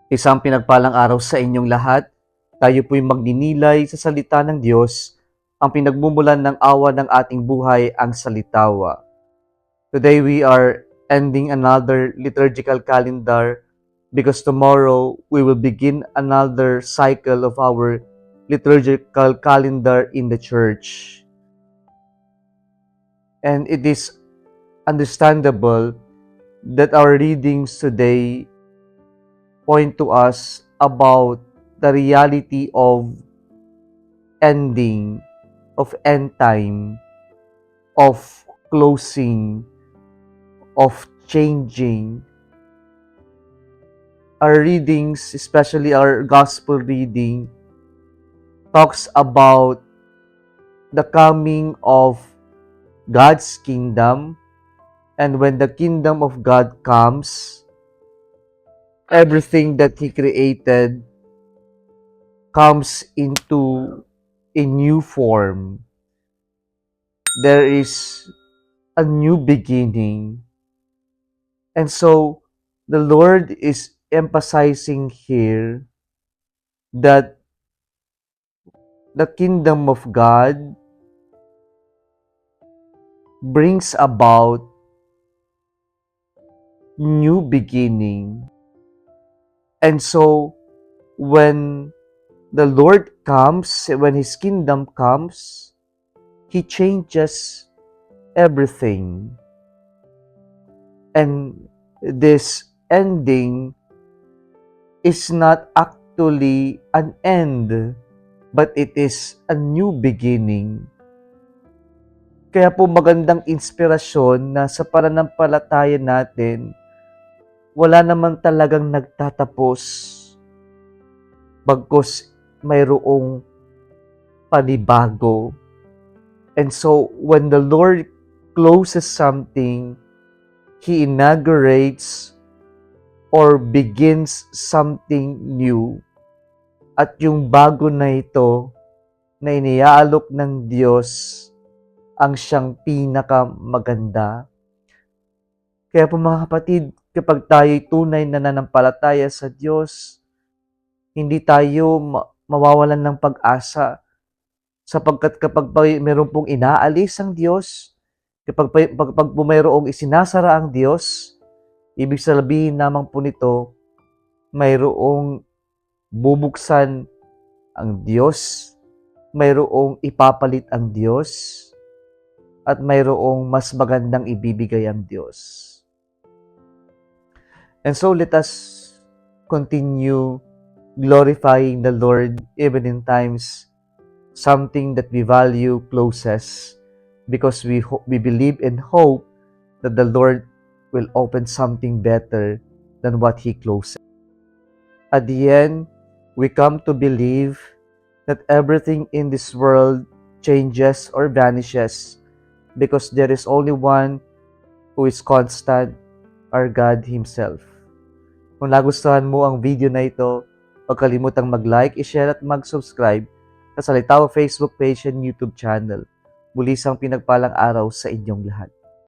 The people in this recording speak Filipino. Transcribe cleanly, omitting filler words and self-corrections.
Isang pinagpalang araw sa inyong lahat. Tayo po'y magninilay sa salita ng Diyos, ang pinagmumulan ng awa ng ating buhay, ang salitawa. Today we are ending another liturgical calendar because tomorrow we will begin another cycle of our liturgical calendar in the church. And it is understandable that our readings today point to us about the reality of ending, of end time, of closing, of changing. Our readings, especially our gospel reading, talks about the coming of God's kingdom, and when the kingdom of God comes, everything that He created comes into a new form. There is a new beginning. And so, the Lord is emphasizing here that the kingdom of God brings about new beginning. And so, when the Lord comes, when His kingdom comes, He changes everything. And this ending is not actually an end, but it is a new beginning. Kaya po magandang inspirasyon na sa pananampalataya natin, wala naman talagang nagtatapos, bagkus mayroong panibago. And so, when the Lord closes something, He inaugurates or begins something new. At yung bago na ito, na iniaalok ng Diyos, ang siyang pinakamaganda. Kaya po mga kapatid, kapag tayo'y tunay na nanampalataya sa Diyos, hindi tayo mawawalan ng pag-asa. Sapagkat kapag meron pong inaalis ang Diyos, kapag po mayroong isinasara ang Diyos, ibig sabihin naman po nito, mayroong bubuksan ang Diyos, mayroong ipapalit ang Diyos, at mayroong mas magandang ibibigay ang Diyos. And so let us continue glorifying the Lord even in times something that we value closes, because we believe and hope that the Lord will open something better than what He closes. At the end, we come to believe that everything in this world changes or vanishes because there is only one who is constant, our God Himself. Kung nagustuhan mo ang video na ito, huwag kalimutang mag-like, i-share at mag-subscribe sa Salitawa Facebook page and YouTube channel. Muli isang pinagpalang araw sa inyong lahat.